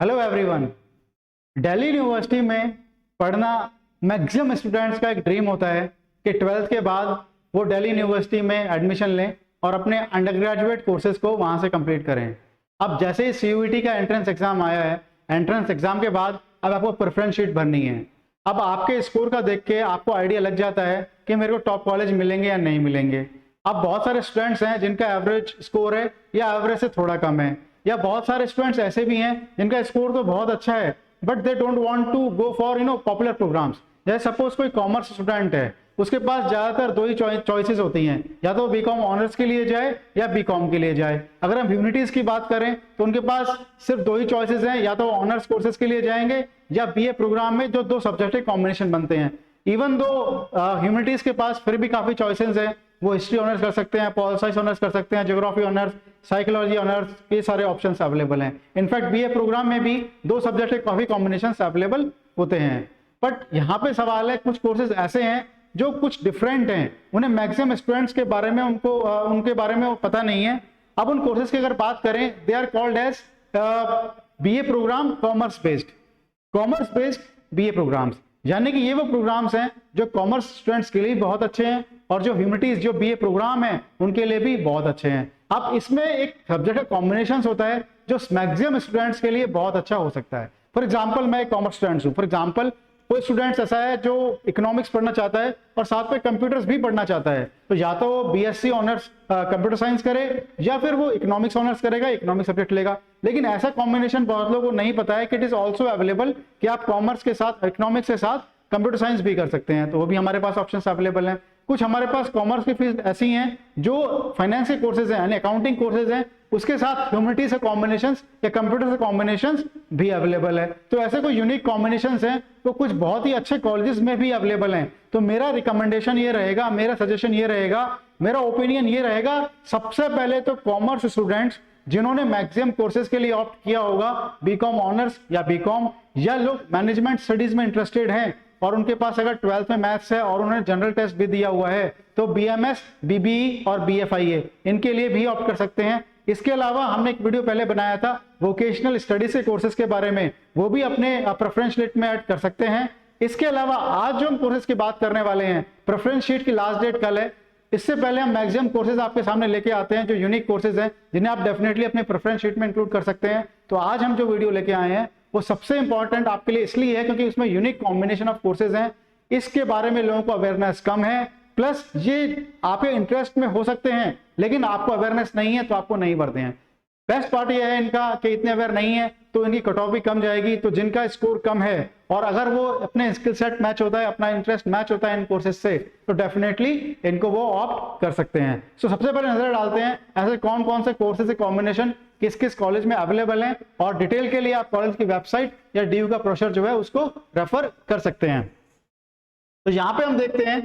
Hello everyone. Delhi university में पढ़ना maximum students का एक ड्रीम होता है कि 12th के बाद वो दिल्ली यूनिवर्सिटी में एडमिशन लें और अपने अंडर ग्रेजुएट कोर्सेज को वहाँ से कंप्लीट करें। अब जैसे ही CUET का एंट्रेंस एग्जाम आया है, एंट्रेंस एग्जाम के बाद अब आपको प्रेफरेंस शीट भरनी है। अब आपके स्कोर का देख के आपको आइडिया लग जाता है कि मेरे को टॉप कॉलेज मिलेंगे या नहीं मिलेंगे। अब बहुत सारे स्टूडेंट्स हैं जिनका एवरेज स्कोर है या एवरेज से थोड़ा कम है, या बहुत सारे स्टूडेंट्स ऐसे भी हैं जिनका स्कोर तो बहुत अच्छा है but they don't want to go for popular programs. जैसे सपोज कोई कॉमर्स स्टूडेंट है, उसके पास ज्यादातर दो ही चॉइसेस होती हैं, या तो बीकॉम ऑनर्स के लिए जाए या बीकॉम के लिए जाए। अगर हम ह्यूमैनिटीज की बात करें तो उनके पास सिर्फ दो ही चॉइसेस हैं, या तो ऑनर्स कोर्सेज के लिए जाएंगे या BA प्रोग्राम में जो दो सब्जेक्ट के कॉम्बिनेशन बनते हैं। इवन दो ह्यूमैनिटीज के पास फिर भी काफी चॉइसेस हैं, वो हिस्ट्री ऑनर्स कर सकते हैं, पॉल साइंस ऑनर्स कर सकते हैं, ज्योग्राफी ऑनर्स, साइकोलॉजी ऑनर्स, ये सारे ऑप्शंस अवेलेबल हैं। इनफैक्ट BA प्रोग्राम में भी दो सब्जेक्ट के काफी कॉम्बिनेशंस अवेलेबल होते हैं। बट यहाँ पे सवाल है, कुछ कोर्सेज ऐसे हैं जो कुछ डिफरेंट हैं, उन्हें मैक्सिमम स्टूडेंट्स के बारे में उनके बारे में पता नहीं है। अब उन कोर्सेज की अगर बात करें, they are called as BA program commerce based BA programs, यानी कि ये वो प्रोग्राम्स हैं जो कॉमर्स स्टूडेंट्स के लिए बहुत अच्छे हैं और जो ह्यूमैनिटीज जो BA प्रोग्राम है उनके लिए भी बहुत अच्छे हैं। अब इसमें एक सब्जेक्ट का कॉम्बिनेशन होता है जो मैक्सिमम स्टूडेंट्स के लिए बहुत अच्छा हो सकता है। फॉर एग्जाम्पल, मैं एक कॉमर्स स्टूडेंट हूँ। फॉर एग्जाम्पल, कोई स्टूडेंट्स ऐसा है जो इकोनॉमिक्स पढ़ना चाहता है और साथ में कंप्यूटर्स भी पढ़ना चाहता है, तो या तो वो BSc ऑनर्स कंप्यूटर साइंस करे या फिर वो इकोनॉमिक्स ऑनर्स करेगा, इकोनॉमिक्स सब्जेक्ट लेगा। लेकिन ऐसा कॉम्बिनेशन बहुत लोगों को नहीं पता है कि इट इज ऑल्सो अवेलेबल कि आप कॉमर्स के साथ, इकोनॉमिक्स के साथ कंप्यूटर साइंस भी कर सकते हैं, तो वो भी हमारे पास ऑप्शंस अवेलेबल हैं। कुछ हमारे पास कॉमर्स की फील्ड ऐसी हैं जो फाइनेंस के कोर्सेज हैं, यानी अकाउंटिंग कोर्सेज हैं, उसके साथ ह्यूमैनिटी से कॉम्बिनेशंस या कंप्यूटर से कॉम्बिनेशंस भी अवेलेबल है। तो ऐसे कोई यूनिक कॉम्बिनेशंस हैं तो कुछ बहुत ही अच्छे कॉलेजेस में भी अवेलेबल हैं। तो मेरा रिकमेंडेशन ये रहेगा, मेरा सजेशन ये रहेगा, मेरा ओपिनियन ये रहेगा, सबसे पहले तो कॉमर्स स्टूडेंट्स जिन्होंने मैक्सिमम कोर्सेज के लिए ऑप्ट किया होगा, बीकॉम ऑनर्स या बीकॉम, या लोग मैनेजमेंट स्टडीज में इंटरेस्टेड हैं और उनके पास अगर 12th में मैथ्स है और उन्होंने जनरल टेस्ट भी दिया हुआ है, तो BMS, BBE और BFIA इनके लिए भी ऑप्ट कर सकते हैं। इसके अलावा हमने एक वीडियो पहले बनाया था वोकेशनल स्टडीज के कोर्सेज के बारे में, वो भी अपने प्रेफरेंस लिस्ट में ऐड कर सकते हैं। इसके अलावा आज जो हम कोर्सेज की बात करने वाले हैं, प्रेफरेंस शीट की लास्ट डेट कल है। इससे पहले हम मैक्सिमम कोर्सेज आपके सामने लेके आते हैं जो यूनिक कोर्सेज हैं, जिन्हें आप डेफिनेटली अपने प्रेफरेंस शीट में इंक्लूड कर सकते हैं। तो आज हम जो वीडियो लेके आए हैं वो सबसे इंपॉर्टेंट आपके लिए इसलिए है क्योंकि उसमें यूनिक कॉम्बिनेशन ऑफ कोर्सेज हैं, इसके बारे में लोगों को अवेयरनेस कम है, प्लस ये आपके इंटरेस्ट में हो सकते हैं लेकिन आपको अवेयरनेस नहीं है तो आपको नहीं भरते हैं। बेस्ट पार्ट ये है इनका कि इतने अवेयर नहीं है तो इनकी कट ऑफ भी कम जाएगी। तो जिनका स्कोर कम है और अगर वो अपने स्किल सेट मैच होता है, अपना इंटरेस्ट मैच होता है इन कोर्सेज से, तो डेफिनेटली इनको वो ऑप्ट कर सकते हैं। सो सबसे पहले नजर डालते हैं ऐसे कौन कौन से कोर्सेज के कॉम्बिनेशन किस किस कॉलेज में अवेलेबल हैं, और डिटेल के लिए आप कॉलेज की वेबसाइट या DU का ब्रोशर जो है उसको रेफर कर सकते हैं। तो यहां पे हम देखते हैं,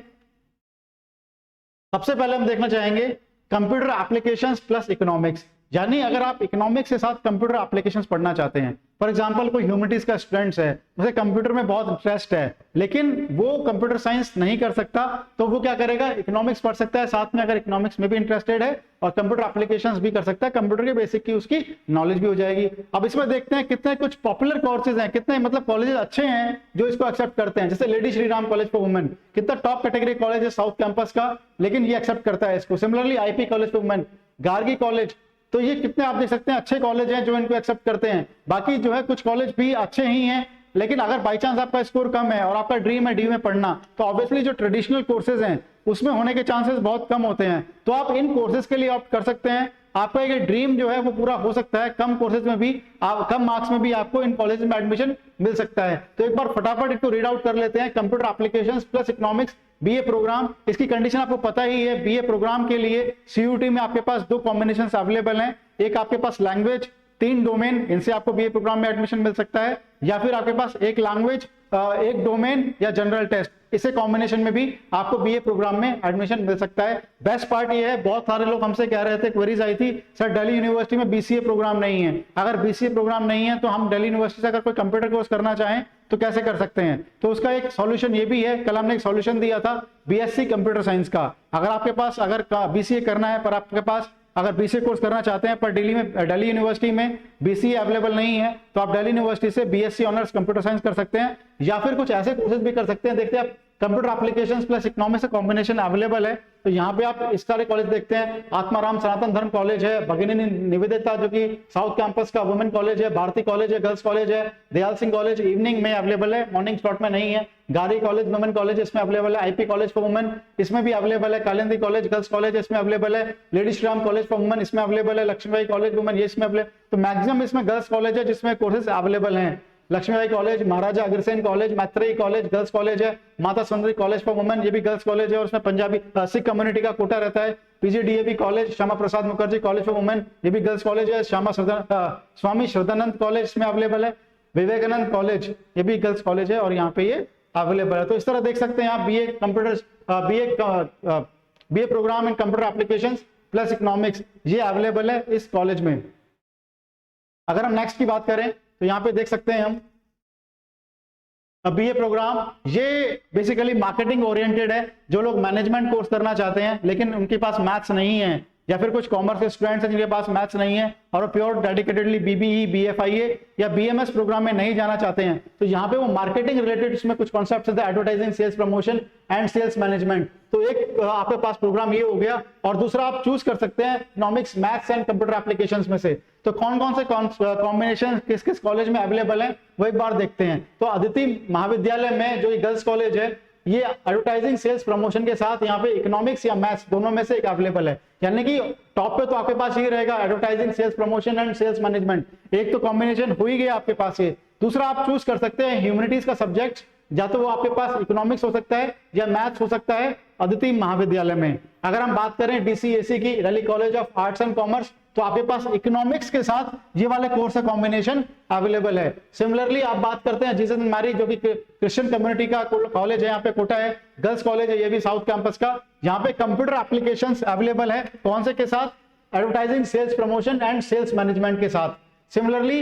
सबसे पहले हम देखना चाहेंगे कंप्यूटर एप्लीकेशंस प्लस इकोनॉमिक्स, यानी अगर आप इकोनॉमिक्स के साथ कंप्यूटर एप्लीकेशंस पढ़ना चाहते हैं। फॉर एग्जांपल, कोई ह्यूमैनिटीज का स्टूडेंट्स है, उसे कंप्यूटर में बहुत इंटरेस्ट है लेकिन वो कंप्यूटर साइंस नहीं कर सकता, तो वो क्या करेगा, इकोनॉमिक्स पढ़ सकता है, साथ में अगर इकोनॉमिक्स में भी इंटरेस्टेड है और कंप्यूटर एप्लीकेशंस भी कर सकता है, कंप्यूटर के बेसिक की उसकी नॉलेज भी हो जाएगी। अब इसमें देखते हैं कितने कुछ पॉपुलर कोर्सेज हैं, कितने मतलब कॉलेजेस अच्छे हैं जो इसको एक्सेप्ट करते हैं। जैसे lady Shri Ram college for women, कितना टॉप कैटेगरी कॉलेज है साउथ कैंपस का, लेकिन ये एक्सेप्ट करता है इसको। Similarly IP college for women, Gargi college, तो ये कितने आप देख सकते हैं अच्छे कॉलेज हैं जो इनको एक्सेप्ट करते हैं। बाकी जो है कुछ कॉलेज भी अच्छे ही हैं, लेकिन अगर बाई चांस आपका स्कोर कम है और आपका ड्रीम है DU में पढ़ना, तो ऑब्वियसली जो ट्रेडिशनल कोर्सेज हैं उसमें होने के चांसेस बहुत कम होते हैं। तो आप इन कोर्सेज के लिए ऑप्ट कर सकते हैं, आपका एक ड्रीम जो है वो पूरा हो सकता है। कम कोर्सेज में भी, कम मार्क्स में भी आपको इन कॉलेज में एडमिशन मिल सकता है। तो एक बार फटाफट इसको रीड आउट कर लेते हैं। Computer applications plus economics BA program, इसकी कंडीशन आपको पता ही है। BA प्रोग्राम के लिए CUET में आपके पास दो कॉम्बिनेशंस अवेलेबल हैं, एक आपके पास लैंग्वेज, 3 डोमेन, इनसे आपको BA प्रोग्राम में एडमिशन मिल सकता है, या फिर आपके पास एक लैंग्वेज, एक डोमेन या जनरल टेस्ट, इसे कॉम्बिनेशन में भी आपको BA प्रोग्राम में एडमिशन मिल सकता है। बेस्ट पार्ट ये है, बहुत सारे लोग हमसे कह रहे थे, क्वेरीज आई थी, सर दिल्ली यूनिवर्सिटी में BCA प्रोग्राम नहीं है। अगर BCA प्रोग्राम नहीं है तो हम दिल्ली यूनिवर्सिटी से अगर कोई कंप्यूटर कोर्स करना चाहें तो कैसे कर सकते हैं? तो उसका एक सॉल्यूशन ये भी है, कल हमने एक सॉल्यूशन दिया था BSc कंप्यूटर साइंस का। अगर आपके पास BCA करना है पर आपके पास अगर बीसीए कोर्स करना चाहते हैं पर दिल्ली यूनिवर्सिटी में बीसीए अवेलेबल नहीं है, तो आप दिल्ली यूनिवर्सिटी से बीएससी ऑनर्स कंप्यूटर साइंस कर सकते हैं, या फिर कुछ ऐसे कोर्सेज भी कर सकते हैं। देखते हैं आप कंप्यूटर एप्लीकेशंस प्लस इकोनॉमिक्स का कॉम्बिनेशन अवेलेबल है, तो यहाँ पे आप इस सारे कॉलेज देखते हैं। आत्माराम सनातन धर्म कॉलेज है, भगिनी निवेदिता जो कि साउथ कैंपस का वुमेन कॉलेज है, भारती कॉलेज है, गर्ल्स कॉलेज है, दयाल सिंह कॉलेज इवनिंग में अवेलेबल है, मॉर्निंग स्लॉट में नहीं है। गारी कॉलेज वुमेन कॉलेज इसमें अवेलेबल है, आईपी कॉलेज फॉर वुमेन इसमें भी अवेलेबल है, कालिंदी कॉलेज गर्ल्स कॉलेज इसमें अवेलेबल है, lady Shri Ram college for women इसमें अवेलेबल है, लक्ष्मीबाई कॉलेज वुमेन ये इसमें अवेलेबल। तो मैक्सिमम इसमें गर्ल्स कॉलेज है जिसमें कोर्सेज अवेलेबल हैं। Lakshmibai college, Maharaja Agrasen college, Maitreyi college girls college है, माता सुंदरी कॉलेज फॉर वुमेन ये भी गर्ल्स कॉलेज है और उसमें पंजाबी सिख कम्युनिटी का कोटा रहता है। PGDAV college, Shyama Prasad Mukherjee college for women ये भी गर्ल्स कॉलेज है। स्वामी श्रद्धानंद कॉलेज इसमें अवेलेबल है, विवेकानंद कॉलेज ये भी गर्ल्स कॉलेज है और यहाँ पे ये अवेलेबल है। तो इस तरह देख सकते हैं आप BA program in computer applications plus economics ये अवेलेबल है इस कॉलेज में। अगर हम नेक्स्ट की बात करें तो यहाँ पे देख सकते हैं हम बीए प्रोग्राम, ये बेसिकली मार्केटिंग ओरिएंटेड है। जो लोग मैनेजमेंट कोर्स करना चाहते हैं लेकिन उनके पास मैथ्स नहीं है, या फिर कुछ कॉमर्स के स्टूडेंट्स हैं जिनके पास मैथ्स नहीं है और वो प्योर डेडिकेटेडली बीबीई, बीएफआईए या बीएमएस प्रोग्राम में नहीं जाना चाहते हैं, तो यहाँ पे वो मार्केटिंग रिलेटेड इसमें कुछ कॉन्सेप्ट्स हैं, advertising, sales promotion and sales management. तो एक आपके पास प्रोग्राम ये हो गया और दूसरा आप चूज कर सकते हैं economics, maths and computer applications में से। तो कौन कौन से कॉम्बिनेशन किस किस कॉलेज में अवेलेबल है वो एक बार देखते हैं। तो अदिति महाविद्यालय में जो गर्ल्स कॉलेज है ये एडवर्टाइजिंग, सेल्स प्रमोशन के साथ यहाँ पे इकोनॉमिक्स या मैथ्स दोनों में से एक अवेलेबल है, यानी कि टॉप पे तो आपके पास ये रहेगा advertising, sales promotion and sales management. एक तो कॉम्बिनेशन हो ही गया आपके पास ये। दूसरा आप चूज कर सकते हैं ह्यूमैनिटीज का सब्जेक्ट, या तो वो आपके पास इकोनॉमिक्स हो सकता है या मैथ्स हो सकता है अदिति महाविद्यालय में। अगर हम बात करें डीसीएसी की, Delhi college of arts and commerce, तो आपके पास इकोनॉमिक्स के साथ ये वाले कोर्स का कॉम्बिनेशन अवेलेबल है। सिमिलरली आप बात करते हैं जीसस एंड मैरी जो कि क्रिश्चियन कम्युनिटी का कॉलेज है, यहाँ पे कोटा है, गर्ल्स कॉलेज है ये भी साउथ कैंपस का। यहाँ पे कंप्यूटर एप्लीकेशंस अवेलेबल है, कौन से के साथ? Advertising, sales promotion and sales management के साथ। सिमिलरली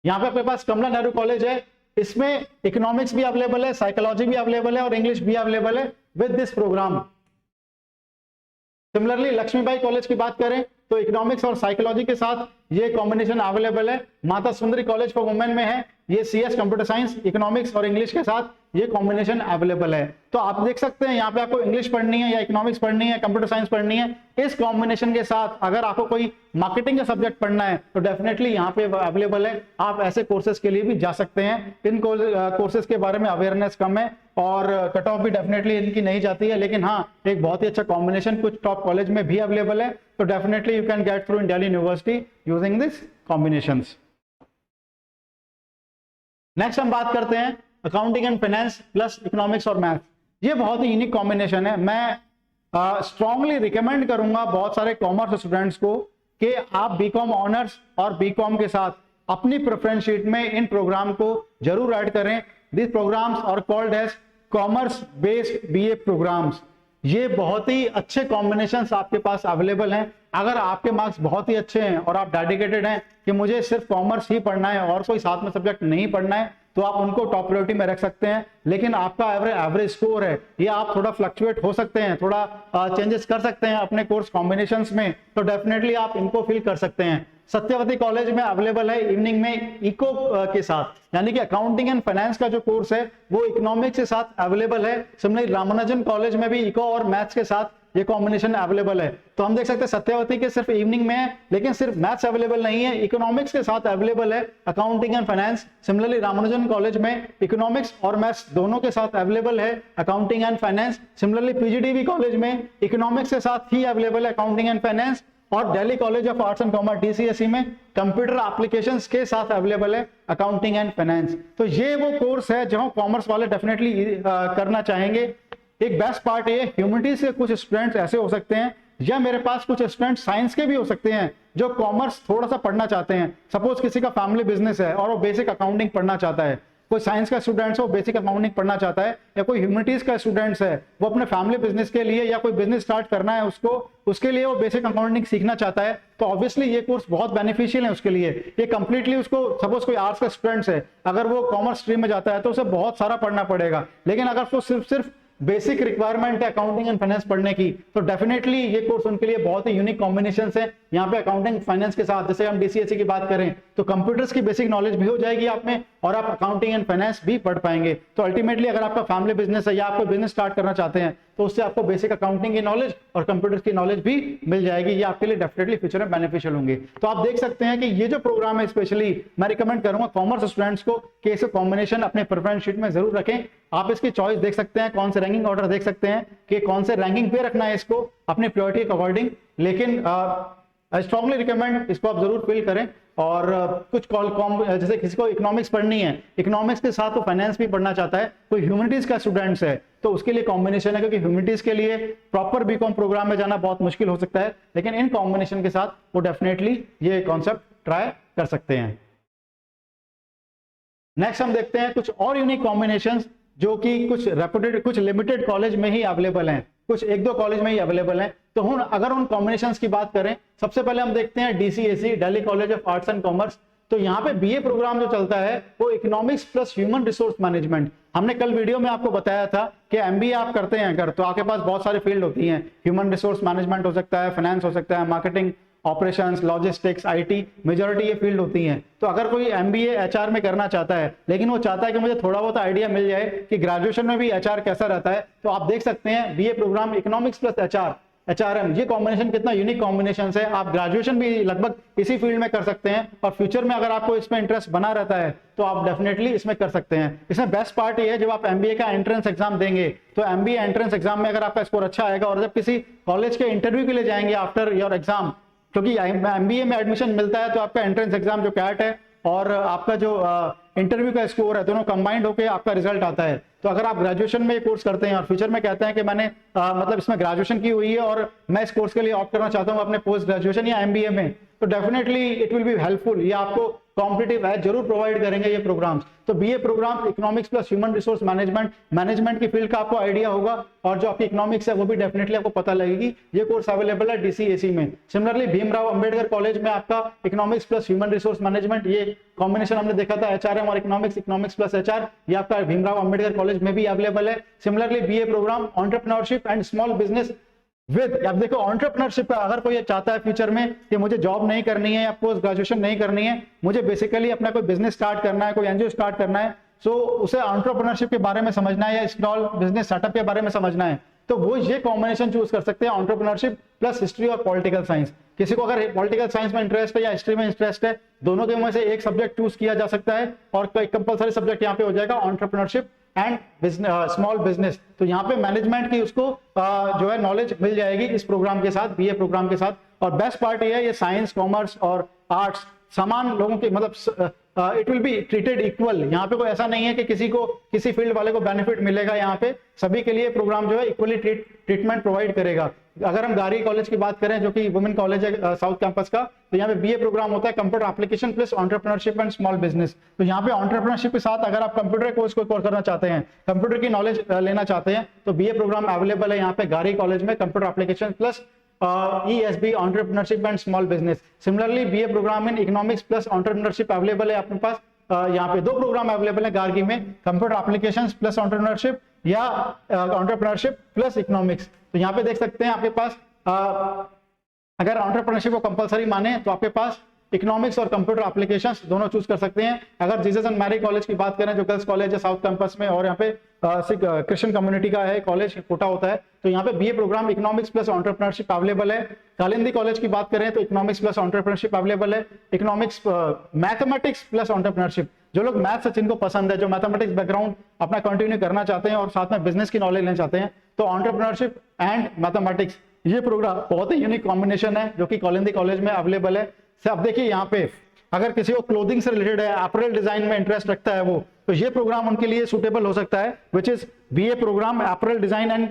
यहाँ पे आपके पास कमला नेहरू कॉलेज है, इसमें इकोनॉमिक्स भी अवेलेबल है, साइकोलॉजी भी अवेलेबल है और इंग्लिश भी अवेलेबल है with this program. Similarly Lakshmibai college की बात करें तो इकोनॉमिक्स और साइकोलॉजी के साथ ये कॉम्बिनेशन अवेलेबल है। माता सुंदरी कॉलेज फॉर वुमेन में है, ये सीएस कंप्यूटर साइंस, इकोनॉमिक्स और इंग्लिश के साथ ये कॉम्बिनेशन अवेलेबल है। तो आप देख सकते हैं यहाँ पे आपको इंग्लिश पढ़नी है या इकोनॉमिक्स पढ़नी है, कंप्यूटर साइंस पढ़नी है, इस कॉम्बिनेशन के साथ अगर आपको कोई मार्केटिंग का सब्जेक्ट पढ़ना है तो डेफिनेटली यहाँ पे अवेलेबल है। आप ऐसे कोर्सेज के लिए भी जा सकते हैं। इन कोर्सेज के बारे में अवेयरनेस कम है और कट ऑफ भी डेफिनेटली इनकी नहीं जाती है, लेकिन हाँ एक बहुत ही अच्छा कॉम्बिनेशन कुछ टॉप कॉलेज में भी अवेलेबल है। तो definitely you can get through in Delhi university using this combinations. Next हम बात करते हैं accounting and finance plus economics और मैथ्स। ये बहुत ही यूनिक कॉम्बिनेशन है। मैं स्ट्रांगली रिकमेंड करूंगा बहुत सारे कॉमर्स स्टूडेंट्स को कि आप बीकॉम ऑनर्स और बीकॉम के साथ अपनी प्रेफरेंस शीट में इन प्रोग्राम को जरूर ऐड करें। This programs are called as commerce based BA programs. ये बहुत ही अच्छे कॉम्बिनेशंस आपके पास अवेलेबल हैं। अगर आपके मार्क्स बहुत ही अच्छे हैं और आप डेडिकेटेड हैं कि मुझे सिर्फ कॉमर्स ही पढ़ना है और कोई साथ में सब्जेक्ट नहीं पढ़ना है, तो आप उनको टॉप प्रायोरिटी में रख सकते हैं। लेकिन आपका एवरेज स्कोर है, ये आप थोड़ा फ्लक्चुएट हो सकते हैं, थोड़ा चेंजेस कर सकते हैं अपने कोर्स कॉम्बिनेशंस में, तो डेफिनेटली आप इनको फिल कर सकते हैं। सत्यवती कॉलेज में अवेलेबल है इवनिंग में इको के साथ, यानी कि अकाउंटिंग एंड फाइनेंस का जो कोर्स है वो इकोनॉमिक्स के साथ अवेलेबल है। सिमिलरली रामानुजन कॉलेज में भी इको और मैथ्स के साथ ये कॉम्बिनेशन अवेलेबल है। तो हम देख सकते हैं सत्यवती के सिर्फ इवनिंग में है, लेकिन सिर्फ मैथ्स अवेलेबल नहीं है, इकोनॉमिक्स के साथ अवेलेबल है accounting and finance. Similarly Ramanujan college में इकोनॉमिक्स और मैथ्स दोनों के साथ अवेलेबल है accounting and finance. Similarly PGDAV college में इकोनॉमिक्स के साथ ही अवेलेबल है अकाउंटिंग एंड फाइनेंस, और Delhi college of arts and commerce DCAC में कंप्यूटर एप्लीकेशंस के साथ अवेलेबल है अकाउंटिंग एंड फाइनेंस। तो ये वो कोर्स है जहां कॉमर्स वाले डेफिनेटली करना चाहेंगे। एक बेस्ट पार्ट ये ह्यूमैनिटीज के कुछ स्टूडेंट्स ऐसे हो सकते हैं, या मेरे पास कुछ स्टूडेंट साइंस के भी हो सकते हैं जो कॉमर्स थोड़ा सा पढ़ना चाहते हैं। सपोज किसी का फैमिली बिजनेस है और वो बेसिक अकाउंटिंग पढ़ना चाहता है, कोई साइंस का स्टूडेंट्स है वो बेसिक अकाउंटिंग पढ़ना चाहता है, या कोई ह्यूमैनिटीज का स्टूडेंट्स है वो अपने फैमिली बिजनेस के लिए या कोई बिजनेस स्टार्ट करना है उसको, उसके लिए वो बेसिक अकाउंटिंग सीखना चाहता है, तो ऑब्वियसली ये कोर्स बहुत बेनिफिशियल है उसके लिए। ये कंप्लीटली उसको, सपोज कोई आर्ट्स का स्टूडेंट्स है, अगर वो कॉमर्स स्ट्रीम में जाता है तो उसे बहुत सारा पढ़ना पड़ेगा, लेकिन अगर वो सिर्फ बेसिक रिक्वायरमेंट है अकाउंटिंग एंड फाइनेंस पढ़ने की, तो डेफिनेटली ये कोर्स उनके लिए बहुत ही यूनिक कॉम्बिनेशन है। यहाँ पे अकाउंटिंग फाइनेंस के साथ जैसे हम डीसीएससी की बात करें तो कंप्यूटर्स की बेसिक नॉलेज भी हो जाएगी आप में और आप अकाउंटिंग एंड फाइनेंस भी पढ़ पाएंगे। तो अल्टीमेटली अगर आपका फैमिली बिजनेस है या आपको बिजनेस स्टार्ट करना चाहते हैं तो उससे आपको बेसिक अकाउंटिंग की नॉलेज और कंप्यूटर की नॉलेज भी मिल जाएगी। ये आपके लिए डेफिनेटली फ्यूचर में बेनिफिशियल होंगे। तो आप देख सकते हैं कि ये जो प्रोग्राम है स्पेशली मैं रिकमेंड करूंगा कॉमर्स स्टूडेंट्स को कि इसका कॉम्बिनेशन अपने प्रेफरेंस शीट में जरूर रखें। आप इसकी चॉइस देख सकते हैं, कौन से रैंकिंग ऑर्डर देख सकते हैं कि कौन से रैंकिंग पे रखना है इसको अपनी प्रायोरिटी के अकॉर्डिंग। लेकिन आई स्ट्रांगली रिकमेंड इसको आप जरूर फिल करें। और कुछ जैसे किसी को इकोनॉमिक्स पढ़नी है, इकोनॉमिक्स के साथ वो फाइनेंस भी पढ़ना चाहता है, कोई ह्यूमैनिटीज का स्टूडेंट्स है तो उसके लिए कॉम्बिनेशन है, क्योंकि ह्यूमैनिटीज के लिए प्रॉपर बीकॉम प्रोग्राम में जाना बहुत मुश्किल हो सकता है, लेकिन इन कॉम्बिनेशन के साथ वो डेफिनेटली ये कॉन्सेप्ट ट्राई कर सकते हैं। नेक्स्ट हम देखते हैं कुछ और यूनिक कॉम्बिनेशंस जो कि कुछ रेपुटेड कुछ लिमिटेड कॉलेज में ही अवेलेबल हैं, कुछ एक दो कॉलेज में ही अवेलेबल हैं। तो हम अगर उन कॉम्बिनेशंस की बात करें, सबसे पहले हम देखते हैं DCAC, Delhi college of arts and commerce. तो यहाँ पे बीए प्रोग्राम जो चलता है वो economics plus human resource management. हमने कल वीडियो में आपको बताया था कि एमबीए आप करते हैं अगर तो आपके पास बहुत सारे फील्ड होती हैं, ह्यूमन रिसोर्स मैनेजमेंट हो सकता है, फाइनेंस हो सकता है, marketing, operations, logistics, IT, majority ये फील्ड होती हैं। तो अगर कोई एमबीए एचआर में करना चाहता है लेकिन वो चाहता है कि मुझे थोड़ा बहुत आइडिया मिल जाए कि ग्रेजुएशन में भी एचआर कैसा रहता है, तो आप देख सकते हैं BA program economics plus HRM, ये कॉम्बिनेशन कितना यूनिक कॉम्बिनेशन है। आप ग्रेजुएशन भी लगभग इसी फील्ड में कर सकते हैं और फ्यूचर में अगर आपको इसमें इंटरेस्ट बना रहता है तो आप डेफिनेटली इसमें कर सकते हैं। इसमें बेस्ट पार्ट ये है जब आप एमबीए का एंट्रेंस एग्जाम देंगे तो एमबीए एंट्रेंस एग्जाम में अगर आपका स्कोर अच्छा आएगा और जब किसी कॉलेज के इंटरव्यू के लिए जाएंगे आफ्टर योर एग्जाम, क्योंकि एमबीए में एडमिशन मिलता है तो आपका एंट्रेंस एग्जाम जो कैट है और आपका जो इंटरव्यू का स्कोर है दोनों कंबाइंड होकर आपका रिजल्ट आता है। तो अगर आप ग्रेजुएशन में कोर्स करते हैं और फ्यूचर में कहते हैं कि मैंने मतलब इसमें ग्रेजुएशन की हुई है और मैं इस कोर्स के लिए ऑप्ट करना चाहता हूं अपने पोस्ट ग्रेजुएशन या एमबीए में, तो definitely it will be helpful. ये आपको कॉम्पिटिटिव एज जरूर प्रोवाइड करेंगे ये प्रोग्राम्स। तो BA program economics plus human resource management की फील्ड का आपको आइडिया होगा और जो आपकी इकोनॉमिक्स है वो भी डेफिनेटली आपको पता लगेगी। ये कोर्स अवेलेबल है डीसीएसी में। सिमिलरली भीमराव अंबेडकर कॉलेज में आपका economics plus human resource management, ये कॉम्बिनेशन हमने देखा था एचआरएम और इकोनॉमिक्स प्लस एचआर, ये आपका भीमराव अंबेडकर कॉलेज में भी अवेलेबल है। Similarly BA program entrepreneurship and small business with, आप देखो एंटरप्रेन्योरशिप अगर कोई चाहता है फ्यूचर में कि मुझे जॉब नहीं करनी है या पोस्ट ग्रेजुएशन नहीं करनी है, मुझे बेसिकली अपना कोई बिजनेस स्टार्ट करना है, कोई एनजीओ स्टार्ट करना है, सो उसे एंटरप्रेन्योरशिप के बारे में समझना है या स्मॉल बिजनेस सेटअप के बारे में समझना है, तो वो ये कॉम्बिनेशन चूज कर सकते हैं एंटरप्रेन्योरशिप प्लस हिस्ट्री और पॉलिटिकल साइंस। किसी को अगर पॉलिटिकल साइंस में इंटरेस्ट है या हिस्ट्री में इंटरेस्ट है, दोनों के में से एक सब्जेक्ट चूज किया जा सकता है और कोई कंपलसरी सब्जेक्ट यहाँ पे हो जाएगा एंटरप्रेन्योरशिप एंड स्मॉल बिजनेस। तो यहाँ पे मैनेजमेंट की उसको जो है नॉलेज मिल जाएगी इस प्रोग्राम के साथ, बीए प्रोग्राम के साथ। और बेस्ट पार्ट ये है ये साइंस, कॉमर्स और आर्ट्स समान लोगों के मतलब it will be treated equal. यहाँ पे कोई ऐसा नहीं है कि किसी को किसी फील्ड वाले को बेनिफिट मिलेगा, यहाँ पे सभी के लिए प्रोग्राम जो है इक्वली ट्रीटमेंट प्रोवाइड करेगा। अगर हम गारी कॉलेज की बात करें जो कि वुमेन कॉलेज है साउथ कैंपस का, तो यहाँ पे बीए प्रोग्राम होता है computer application plus entrepreneurship and small business. तो यहाँ पे एंटरप्रेन्योरशिप के साथ अगर आप कंप्यूटर कोर्स को करना चाहते हैं, कंप्यूटर की नॉलेज लेना चाहते हैं, तो बीए प्रोग्राम अवेलेबल है यहाँ पे गारी कॉलेज में, computer application plus ESB entrepreneurship and small business. Similarly BA program in economics plus entrepreneurship available है अपने पास। यहाँ पे दो प्रोग्राम अवेलेबल है गार्गी में, कंप्यूटर एप्लीकेशंस प्लस एंटरप्रेन्योरशिप या एंटरप्रेन्योरशिप प्लस इकोनॉमिक्स। तो यहाँ पे देख सकते हैं आपके पास अगर एंटरप्रेन्योरशिप को कंपलसरी माने तो आपके पास इकोनॉमिक्स और कंप्यूटर एप्लीकेशंस दोनों चूज कर सकते हैं। अगर जीसस एंड मैरी कॉलेज की बात करें जो गर्ल्स कॉलेज है साउथ कैंपस में और यहाँ पे क्रिश्चियन कम्युनिटी का है कॉलेज, कोटा होता है, तो यहाँ पे BA program economics plus entrepreneurship available है। कालिंदी कॉलेज की बात करें तो इकोनॉमिक्स प्लस एंटरप्रेन्योरशिप अवेलेबल है। इकोनॉमिक्स मैथमेटिक्स प्लस एंटरप्रेन्योरशिप, जो लोग मैथ्स जिनको पसंद है, जो मैथमेटिक्स बैकग्राउंड अपना कंटिन्यू करना चाहते हैं और साथ में बिजनेस की नॉलेज लेना चाहते हैं, तो एंटरप्रेन्योरशिप एंड मैथमेटिक्स ये प्रोग्राम बहुत ही यूनिक कॉम्बिनेशन है जो कि कालिंदी कॉलेज में अवेलेबल है। अब देखिए यहाँ पे अगर किसी को क्लोथिंग से रिलेटेड है, अपरेल डिजाइन में इंटरेस्ट रखता है वो, तो ये प्रोग्राम उनके लिए सुटेबल हो सकता है, which is BA program apparel design and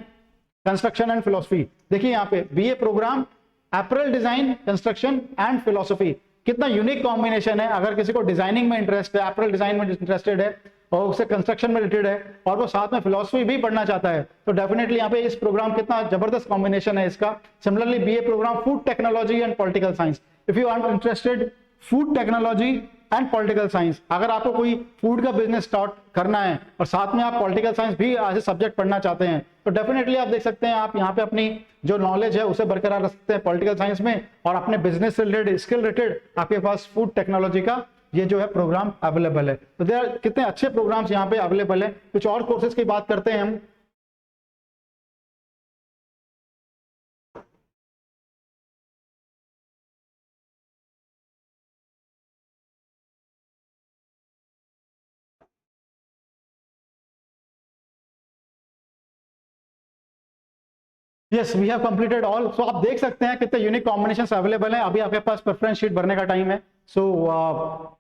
construction and philosophy. देखिए यहाँ पे BA program apparel design, construction and philosophy, कितना यूनिक कॉम्बिनेशन है। अगर किसी को डिजाइनिंग में इंटरेस्ट है, अपरेल डिजाइन में इंटरेस्टेड है और उससे कंस्ट्रक्शन में रिलेटेड है और वो साथ में फिलोसफी भी पढ़ना चाहता है, तो डेफिनेटली यहाँ पे इस प्रोग्राम कितना जबरदस्त कॉम्बिनेशन है इसका। Similarly BA program food technology and political science, if you are interested food technology and political science. अगर आपको कोई फूड का बिजनेस स्टार्ट करना है और साथ में आप पॉलिटिकल साइंस भी एज ए सब्जेक्ट पढ़ना चाहते हैं तो डेफिनेटली आप देख सकते हैं, आप यहाँ पे अपनी जो नॉलेज है उसे बरकरार रख सकते हैं पॉलिटिकल साइंस में, और अपने बिजनेस से रिलेटेड, स्किल रिलेटेड आपके पास फूड टेक्नोलॉजी का ये जो है प्रोग्राम अवेलेबल है। तो देयर कितने अच्छे प्रोग्राम्स यहाँ पे अवेलेबल है। कुछ और कोर्सेज की बात करते हैं हम। Yes, we have completed all. So आप देख सकते हैं कितने यूनिक कॉम्बिनेशंस अवेलेबल हैं। अभी आपके पास प्रेफरेंस शीट भरने का टाइम है। सो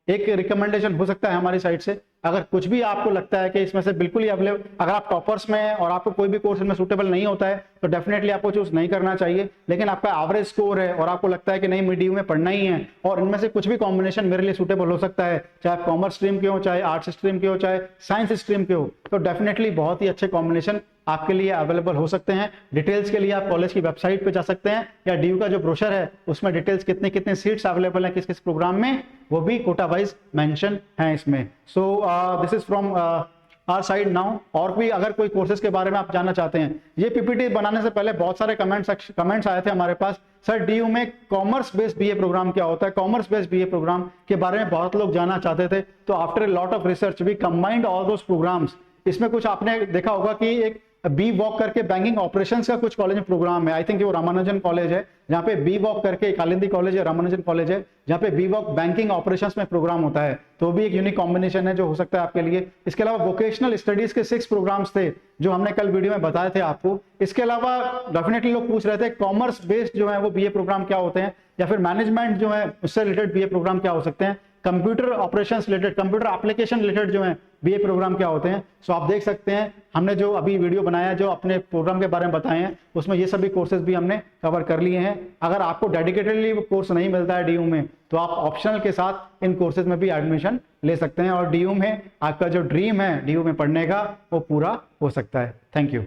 एक रिकमेंडेशन हो सकता है हमारी साइड से, अगर कुछ भी आपको लगता है कि इसमें से बिल्कुल ही अवेलेबल, अगर आप टॉपर्स में हैं और आपको कोई भी कोर्स इनमें सूटेबल नहीं होता है तो डेफिनेटली आपको चूज नहीं करना चाहिए। लेकिन आपका एवरेज स्कोर है और आपको लगता है कि नहीं मीडियम में पढ़ना ही है और इनमें से कुछ भी कॉम्बिनेशन मेरे लिए सूटेबल हो सकता है, चाहे आप कॉमर्स स्ट्रीम के हो, चाहे आर्ट्स स्ट्रीम के हो, चाहे साइंस स्ट्रीम के हो, तो डेफिनेटली बहुत ही अच्छे कॉम्बिनेशन आपके लिए अवेलेबल हो सकते हैं। डिटेल्स के लिए आप कॉलेज की वेबसाइट पे जा सकते हैं या डीयू का जो ब्रोशर है उसमें डिटेल्स कितने कितने सीट्स अवेलेबल हैं किस किस प्रोग्राम में, वो भी कोटा वाइज मेंशन है इसमें। So this is from our side now. और भी अगर कोई कोर्सेज के बारे में आप जानना चाहते हैं, ये पीपीटी बनाने से पहले बहुत सारे कमेंट्स आए थे हमारे पास, सर डीयू में कॉमर्स बेस्ड बीए प्रोग्राम क्या होता है, कॉमर्स बेस्ड बीए प्रोग्राम के बारे में बहुत लोग जानना चाहते थे। तो after a lot of research we combined all those programs. इसमें कुछ आपने देखा होगा कि एक बी वॉक करके बैंकिंग ऑपरेशंस का कुछ कॉलेज में प्रोग्राम है, आई थिंक वो रामानुजन कॉलेज है, जहाँ पे बी वॉक करके, कालिंदी कॉलेज है, रामानुजन कॉलेज है, जहाँ पे बी वॉक बैंकिंग ऑपरेशंस में प्रोग्राम होता है। तो भी एक यूनिक कॉम्बिनेशन है जो हो सकता है आपके लिए। इसके अलावा वोकेशनल स्टडीज के 6 प्रोग्राम्स थे जो हमने कल वीडियो में बताए थे आपको। इसके अलावा डेफिनेटली लोग पूछ रहे थे कॉमर्स बेस्ड जो है वो बीए प्रोग्राम क्या होते हैं, या फिर मैनेजमेंट जो है उससे रिलेटेड बीए प्रोग्राम क्या हो सकते हैं, computer operations related, computer application related जो है बीए प्रोग्राम क्या होते हैं। सो आप देख सकते हैं हमने जो अभी वीडियो बनाया जो अपने प्रोग्राम के बारे में बताए हैं उसमें ये सभी कोर्सेज भी हमने कवर कर लिए हैं। अगर आपको डेडिकेटेडली कोर्स नहीं मिलता है डीयू में तो आप ऑप्शनल के साथ इन कोर्सेज में भी एडमिशन ले सकते हैं और डीयू में आपका जो ड्रीम है डीयू में पढ़ने का वो पूरा हो सकता है। Thank you.